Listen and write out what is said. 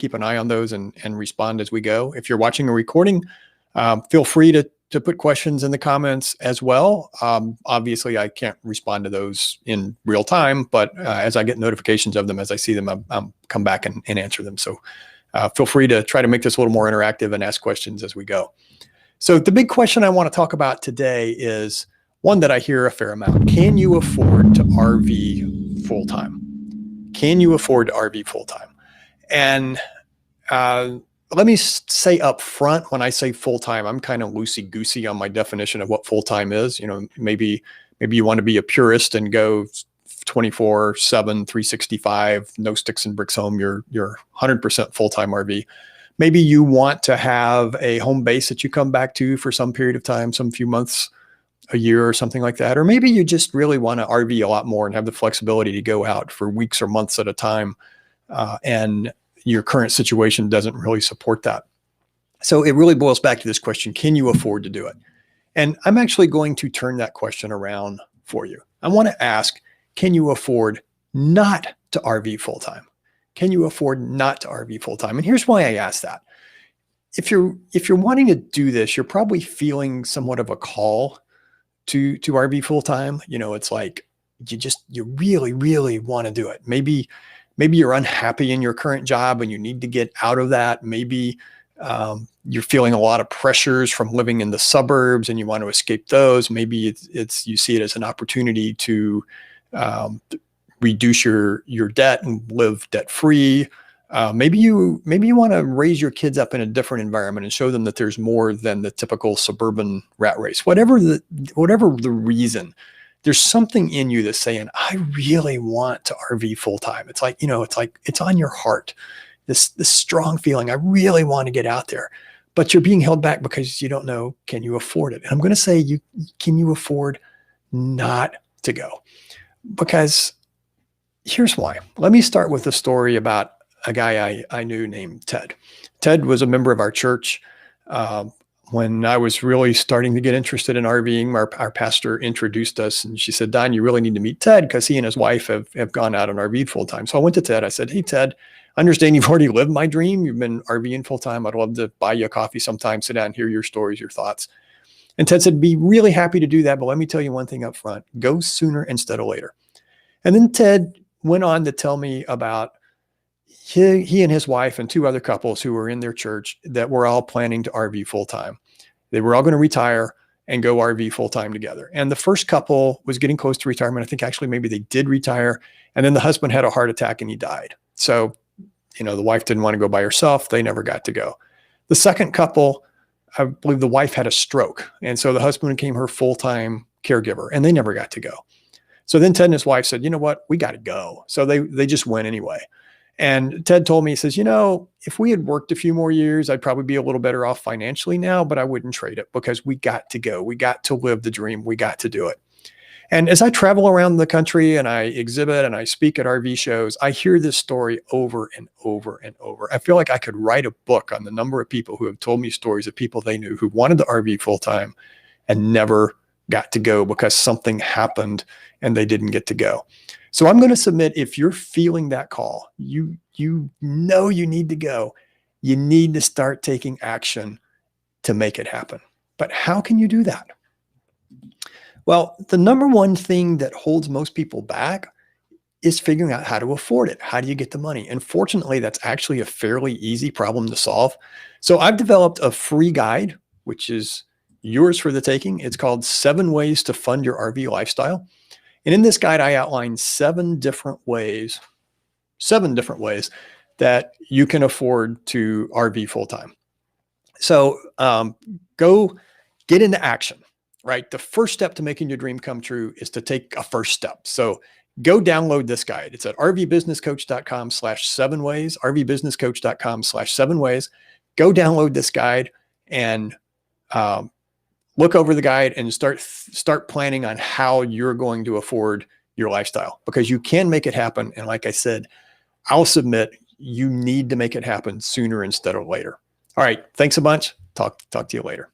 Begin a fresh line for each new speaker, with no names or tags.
keep an eye on those and respond as we go. If you're watching a recording, feel free to put questions in the comments as well. Obviously, I can't respond to those in real time, but as I get notifications of them, as I see them, I'll come back and answer them. So feel free to try to make this a little more interactive and ask questions as we go. So the big question I want to talk about today is one that I hear a fair amount. Can you afford to RV full-time? Can you afford to RV full-time? And let me say up front, when I say full-time, I'm kind of loosey-goosey on my definition of what full-time is. You know, maybe you want to be a purist and go 24/7, 365, no sticks and bricks home. You're 100% full-time RV. Maybe you want to have a home base that you come back to for some period of time, some few months, a year or something like that. Or maybe you just really want to RV a lot more and have the flexibility to go out for weeks or months at a time. And your current situation doesn't really support that. So it really boils back to this question: can you afford to do it? And I'm actually going to turn that question around for you. I want to ask, can you afford not to RV full-time? Can you afford not to RV full-time? And here's why I ask that. If you're wanting to do this, you're probably feeling somewhat of a call to RV full-time. You know, it's like you really, really want to do it. Maybe you're unhappy in your current job and you need to get out of that. Maybe you're feeling a lot of pressures from living in the suburbs and you want to escape those. Maybe it's you see it as an opportunity to reduce your debt and live debt-free. Maybe you want to raise your kids up in a different environment and show them that there's more than the typical suburban rat race. Whatever the reason, there's something in you that's saying, I really want to RV full-time. It's like, you know, it's on your heart, this strong feeling. I really want to get out there, but you're being held back because you don't know, can you afford it? And I'm going to say, can you afford not to go? Because here's why. Let me start with a story about a guy I knew named Ted. Ted was a member of our church. When I was really starting to get interested in RVing, our pastor introduced us and she said, Don, you really need to meet Ted because he and his wife have gone out and RV'd full time. So I went to Ted. I said, hey, Ted, I understand you've already lived my dream. You've been RVing full time. I'd love to buy you a coffee sometime, sit down, hear your stories, your thoughts. And Ted said, be really happy to do that. But let me tell you one thing up front, go sooner instead of later. And then Ted went on to tell me about he and his wife and two other couples who were in their church that were all planning to RV full-time. They were all going to retire and go RV full-time together. And the first couple was getting close to retirement. I think actually maybe they did retire. And then the husband had a heart attack and he died. So, you know, the wife didn't want to go by herself. They never got to go. The second couple, I believe the wife had a stroke. And so the husband became her full-time caregiver and they never got to go. So then Ted and his wife said, you know what, we got to go. So they just went anyway. And Ted told me, he says, you know, if we had worked a few more years, I'd probably be a little better off financially now, but I wouldn't trade it because we got to go. We got to live the dream. We got to do it. And as I travel around the country and I exhibit and I speak at RV shows, I hear this story over and over and over. I feel like I could write a book on the number of people who have told me stories of people they knew who wanted to RV full time and never got to go because something happened and they didn't get to go. So I'm going to submit, if you're feeling that call, you know you need to go, you need to start taking action to make it happen. But how can you do that? Well, the number one thing that holds most people back is figuring out how to afford it. How do you get the money? And fortunately, that's actually a fairly easy problem to solve. So I've developed a free guide, which is yours for the taking. It's called 7 Ways to Fund Your RV Lifestyle. And in this guide, I outline 7 different ways that you can afford to RV full-time. So go get into action, right? The first step to making your dream come true is to take a first step. So go download this guide. It's at rvbusinesscoach.com/7ways, rvbusinesscoach.com/7ways. Go download this guide and look over the guide and start planning on how you're going to afford your lifestyle, because you can make it happen. And like I said, I'll submit you need to make it happen sooner instead of later. All right. Thanks a bunch. Talk to you later.